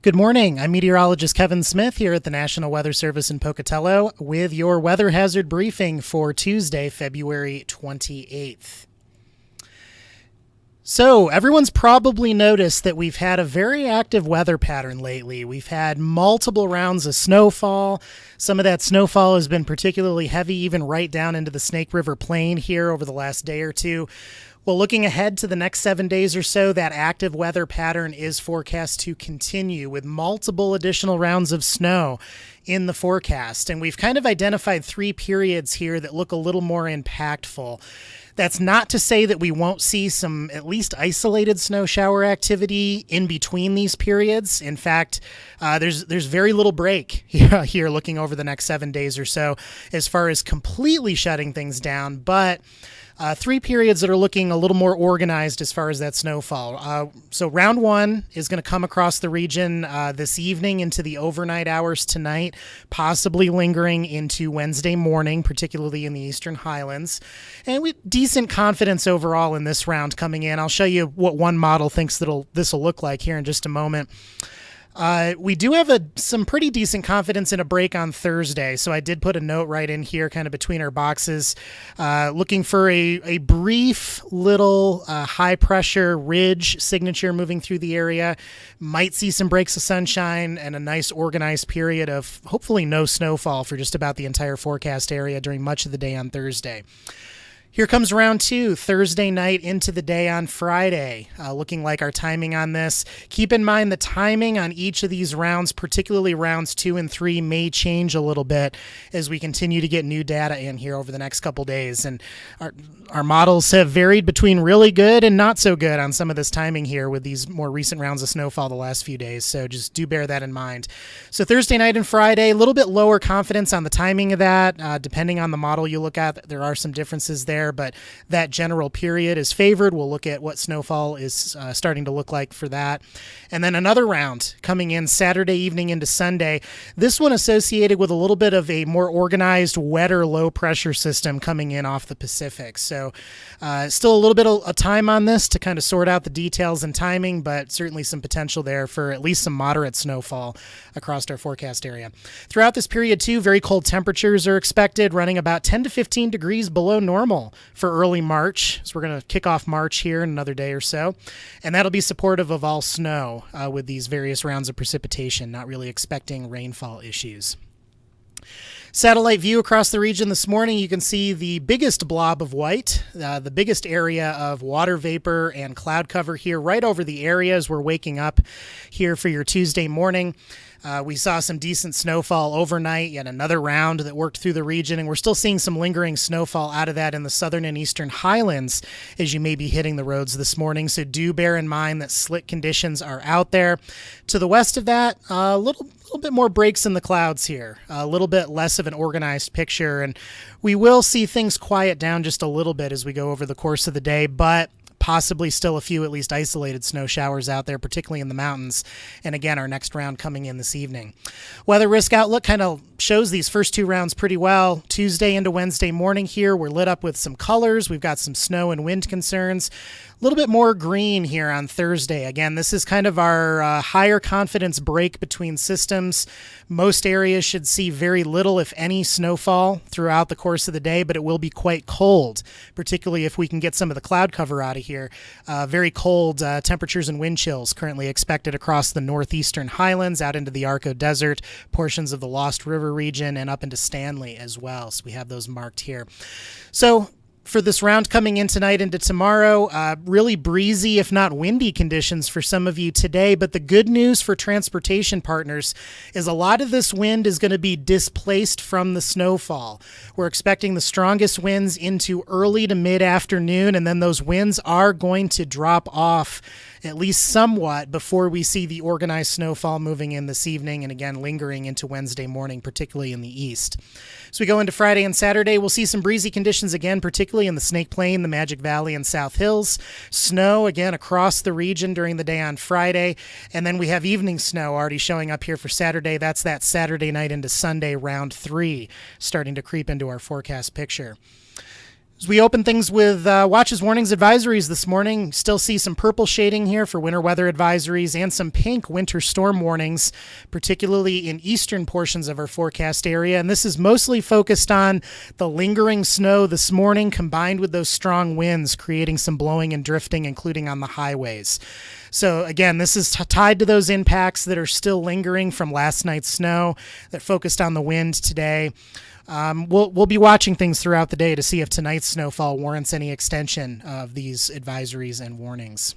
Good morning. I'm meteorologist Kevin Smith here at the National Weather Service in Pocatello with your weather hazard briefing for Tuesday, February 28th. So, everyone's probably noticed that we've had a very active weather pattern lately. We've had multiple rounds of snowfall. Some of that snowfall has been particularly heavy, even right down into the Snake River Plain here over the last day or two. Well, looking ahead to the next 7 days or so, that active weather pattern is forecast to continue with multiple additional rounds of snow in the forecast. And we've kind of identified three periods here that look a little more impactful. That's not to say that we won't see some at least isolated snow shower activity in between these periods. In fact, there's very little break here looking over the next 7 days or so as far as completely shutting things down. But three periods that are looking a little more organized as far as that snowfall. So round one is going to come across the region this evening into the overnight hours tonight, possibly lingering into Wednesday morning, particularly in the Eastern Highlands. And with decent confidence overall in this round coming in. I'll show you what one model thinks this will look like here in just a moment. We do have some pretty decent confidence in a break on Thursday, so I did put a note right in here kind of between our boxes, looking for a brief little high-pressure ridge signature moving through the area. Might see some breaks of sunshine and a nice organized period of hopefully no snowfall for just about the entire forecast area during much of the day on Thursday. Here comes round two, Thursday night into the day on Friday, looking like our timing on this. Keep in mind the timing on each of these rounds, particularly rounds 2 and 3, may change a little bit as we continue to get new data in here over the next couple days. And our models have varied between really good and not so good on some of this timing here with these more recent rounds of snowfall the last few days. So just do bear that in mind. So Thursday night and Friday, a little bit lower confidence on the timing of that. Depending on the model you look at, there are some differences there. But that general period is favored. We'll look at what snowfall is starting to look like for that. And then another round coming in Saturday evening into Sunday. This one associated with a little bit of a more organized, wetter, low-pressure system coming in off the Pacific. So still a little bit of time on this to kind of sort out the details and timing, but certainly some potential there for at least some moderate snowfall across our forecast area. Throughout this period, too, very cold temperatures are expected, running about 10 to 15 degrees below normal for early March. So we're going to kick off March here in another day or so. And that'll be supportive of all snow with these various rounds of precipitation, not really expecting rainfall issues. Satellite view across the region this morning, you can see the biggest blob of white, the biggest area of water vapor and cloud cover here right over the area as we're waking up here for your Tuesday morning. We saw some decent snowfall overnight, yet another round that worked through the region, and we're still seeing some lingering snowfall out of that in the southern and eastern highlands as you may be hitting the roads this morning. So do bear in mind that slick conditions are out there. To the west of that, a little bit more breaks in the clouds here, a little bit less of an organized picture, and we will see things quiet down just a little bit as we go over the course of the day, but possibly still a few at least isolated snow showers out there, particularly in the mountains. And again, our next round coming in this evening. Weather risk outlook kind of shows these first two rounds pretty well. Tuesday into Wednesday morning here, we're lit up with some colors. We've got some snow and wind concerns. A little bit more green here on Thursday. Again, this is kind of our higher confidence break between systems. Most areas should see very little, if any, snowfall throughout the course of the day, but it will be quite cold, particularly if we can get some of the cloud cover out of here. Very cold temperatures and wind chills currently expected across the northeastern highlands, out into the Arco Desert, portions of the Lost River region, and up into Stanley as well. So we have those marked here. So for this round coming in tonight into tomorrow, really breezy, if not windy conditions for some of you today. But the good news for transportation partners is a lot of this wind is going to be displaced from the snowfall. We're expecting the strongest winds into early to mid-afternoon, and then those winds are going to drop off at least somewhat before we see the organized snowfall moving in this evening and again lingering into Wednesday morning, particularly in the east. So we go into Friday and Saturday, we'll see some breezy conditions again, particularly in the Snake Plain, the Magic Valley, and South Hills. Snow again across the region during the day on Friday. And then we have evening snow already showing up here for Saturday. That's that Saturday night into Sunday, round 3, starting to creep into our forecast picture. As we open things with watches, warnings, advisories this morning, still see some purple shading here for winter weather advisories and some pink winter storm warnings, particularly in eastern portions of our forecast area. And this is mostly focused on the lingering snow this morning combined with those strong winds, creating some blowing and drifting, including on the highways. So again, this is tied to those impacts that are still lingering from last night's snow that focused on the wind today. We'll be watching things throughout the day to see if tonight's snowfall warrants any extension of these advisories and warnings.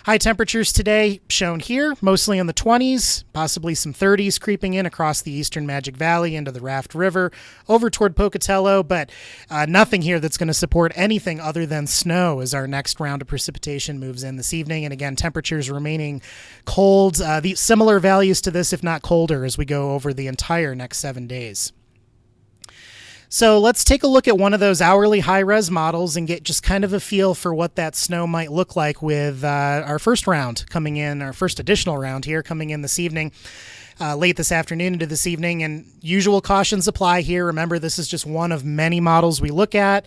High temperatures today shown here, mostly in the 20s, possibly some 30s creeping in across the eastern Magic Valley into the Raft River, over toward Pocatello, but nothing here that's going to support anything other than snow as our next round of precipitation moves in this evening. And again, temperatures remaining cold, the similar values to this, if not colder, as we go over the entire next 7 days. So let's take a look at one of those hourly high-res models and get just kind of a feel for what that snow might look like with our first round coming in, our first additional round here coming in this evening, late this afternoon into this evening. And usual cautions apply here. Remember, this is just one of many models we look at.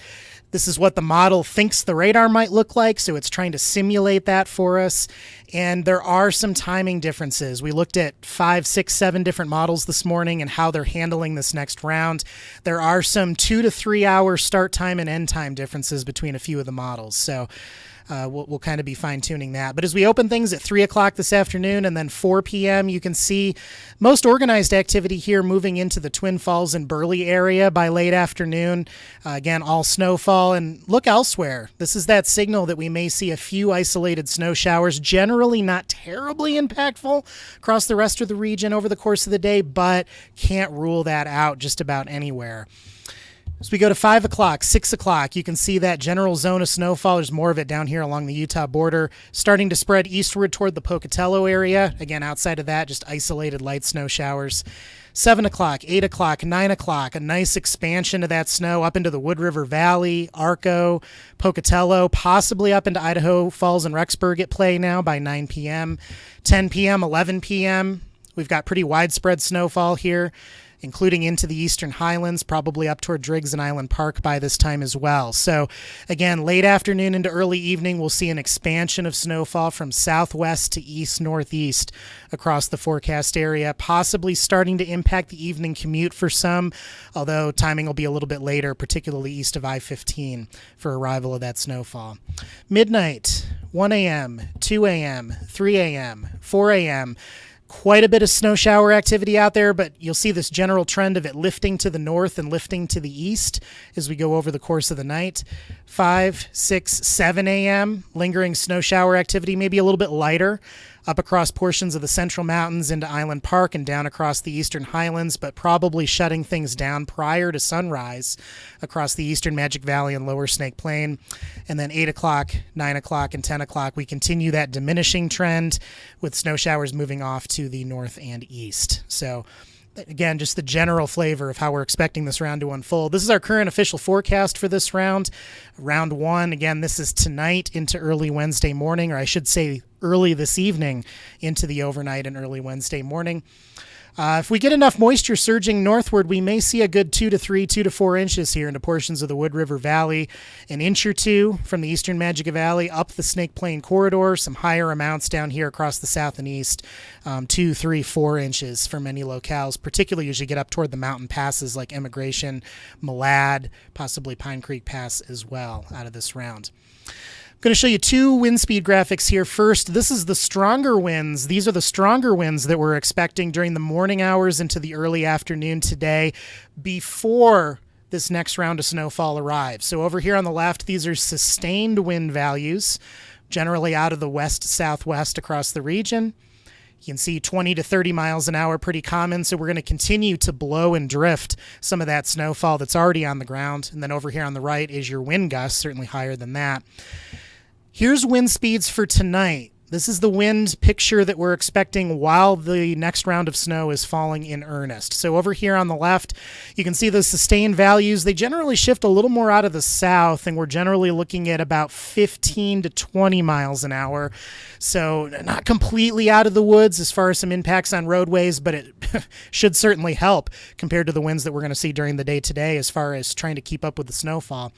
This is what the model thinks the radar might look like, so it's trying to simulate that for us. And there are some timing differences. We looked at 5, 6, 7 different models this morning and how they're handling this next round. There are some 2 to 3 hour start time and end time differences between a few of the models. So we'll kind of be fine-tuning that. But as we open things at 3 o'clock this afternoon and then 4 p.m., you can see most organized activity here moving into the Twin Falls and Burley area by late afternoon. Again, all snowfall. And look elsewhere. This is that signal that we may see a few isolated snow showers, generally not terribly impactful across the rest of the region over the course of the day, but can't rule that out just about anywhere. As we go to 5 o'clock, 6 o'clock, you can see that general zone of snowfall. There's more of it down here along the Utah border, starting to spread eastward toward the Pocatello area. Again, outside of that, just isolated light snow showers. 7 o'clock, 8 o'clock, 9 o'clock, a nice expansion of that snow up into the Wood River Valley, Arco, Pocatello, possibly up into Idaho Falls and Rexburg at play now by 9 p.m. 10 p.m., 11 p.m., we've got pretty widespread snowfall here, including into the eastern highlands, probably up toward Driggs and Island Park by this time as well. So again, late afternoon into early evening, we'll see an expansion of snowfall from southwest to east-northeast across the forecast area, possibly starting to impact the evening commute for some, although timing will be a little bit later, particularly east of I-15 for arrival of that snowfall. Midnight, 1 a.m., 2 a.m., 3 a.m., 4 a.m., quite a bit of snow shower activity out there, but you'll see this general trend of it lifting to the north and lifting to the east as we go over the course of the night. 5, 6, 7 a.m., lingering snow shower activity, maybe a little bit lighter, up across portions of the Central Mountains into Island Park and down across the eastern highlands, but probably shutting things down prior to sunrise across the eastern Magic Valley and lower Snake Plain. And then 8 o'clock, 9 o'clock, and 10 o'clock, we continue that diminishing trend with snow showers moving off to the north and east. So again, just the general flavor of how we're expecting this round to unfold. This is our current official forecast for this round. Round 1, again, this is tonight into early Wednesday morning, or I should say early this evening into the overnight and early Wednesday morning. If we get enough moisture surging northward, we may see a good 2 to 3, 2 to 4 inches here into portions of the Wood River Valley, an inch or two from the eastern Magic Valley up the Snake Plain corridor, some higher amounts down here across the south and east, 2, 3, 4 inches for many locales, particularly as you get up toward the mountain passes like Immigration, Malad, possibly Pine Creek Pass as well out of this round. I'm going to show you 2 wind speed graphics here. First, this is the stronger winds. These are the stronger winds that we're expecting during the morning hours into the early afternoon today before this next round of snowfall arrives. So over here on the left, these are sustained wind values, generally out of the west-southwest across the region. You can see 20 to 30 miles an hour, pretty common, so we're going to continue to blow and drift some of that snowfall that's already on the ground. And then over here on the right is your wind gusts, certainly higher than that. Here's wind speeds for tonight. This is the wind picture that we're expecting while the next round of snow is falling in earnest. So over here on the left, you can see the sustained values. They generally shift a little more out of the south, and we're generally looking at about 15 to 20 miles an hour. So not completely out of the woods as far as some impacts on roadways, but it should certainly help compared to the winds that we're going to see during the day today as far as trying to keep up with the snowfall.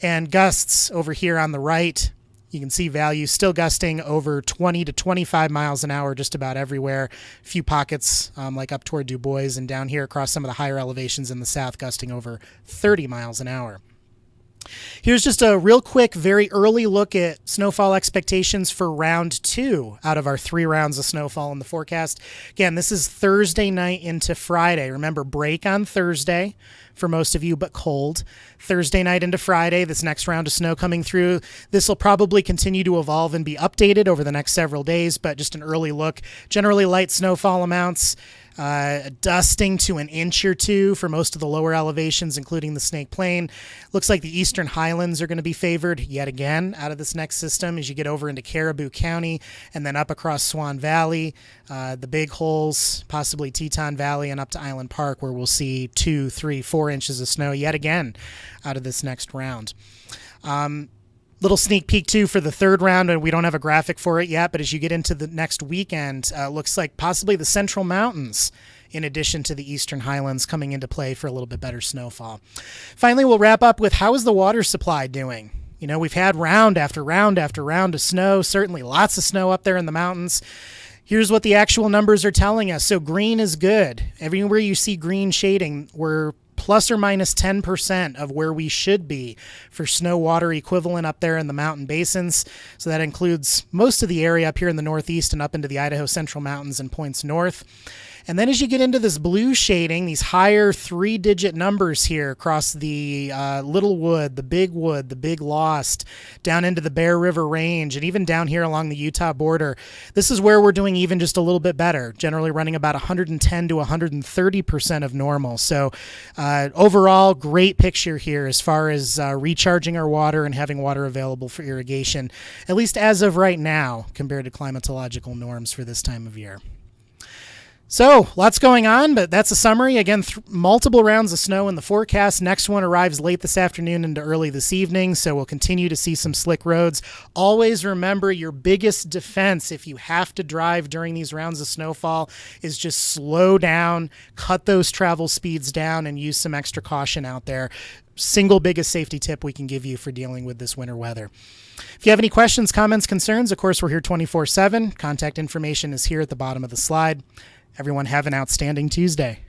And gusts over here on the right, you can see values still gusting over 20 to 25 miles an hour just about everywhere. A few pockets like up toward Du Bois and down here across some of the higher elevations in the south gusting over 30 miles an hour. Here's just a real quick, very early look at snowfall expectations for round 2 out of our 3 rounds of snowfall in the forecast. Again, this is Thursday night into Friday. Remember, break on Thursday for most of you, but cold. Thursday night into Friday, this next round of snow coming through. This will probably continue to evolve and be updated over the next several days, but just an early look. Generally light snowfall amounts. Dusting to an inch or two for most of the lower elevations, including the Snake Plain. Looks like the eastern highlands are going to be favored yet again out of this next system as you get over into Caribou County and then up across Swan Valley, the Big Holes, possibly Teton Valley, and up to Island Park, where we'll see 2, 3, 4 inches of snow yet again out of this next round. Little sneak peek too for the third round, and we don't have a graphic for it yet, but as you get into the next weekend, looks like possibly the Central Mountains in addition to the Eastern Highlands coming into play for a little bit better snowfall. Finally, we'll wrap up with how is the water supply doing? You know, we've had round after round after round of snow, certainly lots of snow up there in the mountains. Here's what the actual numbers are telling us. So green is good. Everywhere you see green shading, we're plus or minus 10% of where we should be for snow water equivalent up there in the mountain basins. So that includes most of the area up here in the northeast and up into the Idaho Central Mountains and points north. And then as you get into this blue shading, these higher 3-digit numbers here across the Little Wood, the Big Lost, down into the Bear River Range, and even down here along the Utah border, this is where we're doing even just a little bit better, generally running about 110 to 130% of normal. So overall, great picture here as far as recharging our water and having water available for irrigation, at least as of right now, compared to climatological norms for this time of year. So, lots going on, but that's a summary. Again, multiple rounds of snow in the forecast. Next one arrives late this afternoon into early this evening, so we'll continue to see some slick roads. Always remember your biggest defense if you have to drive during these rounds of snowfall is just slow down, cut those travel speeds down, and use some extra caution out there. Single biggest safety tip we can give you for dealing with this winter weather. If you have any questions, comments, concerns, of course, we're here 24/7. Contact information is here at the bottom of the slide. Everyone have an outstanding Tuesday.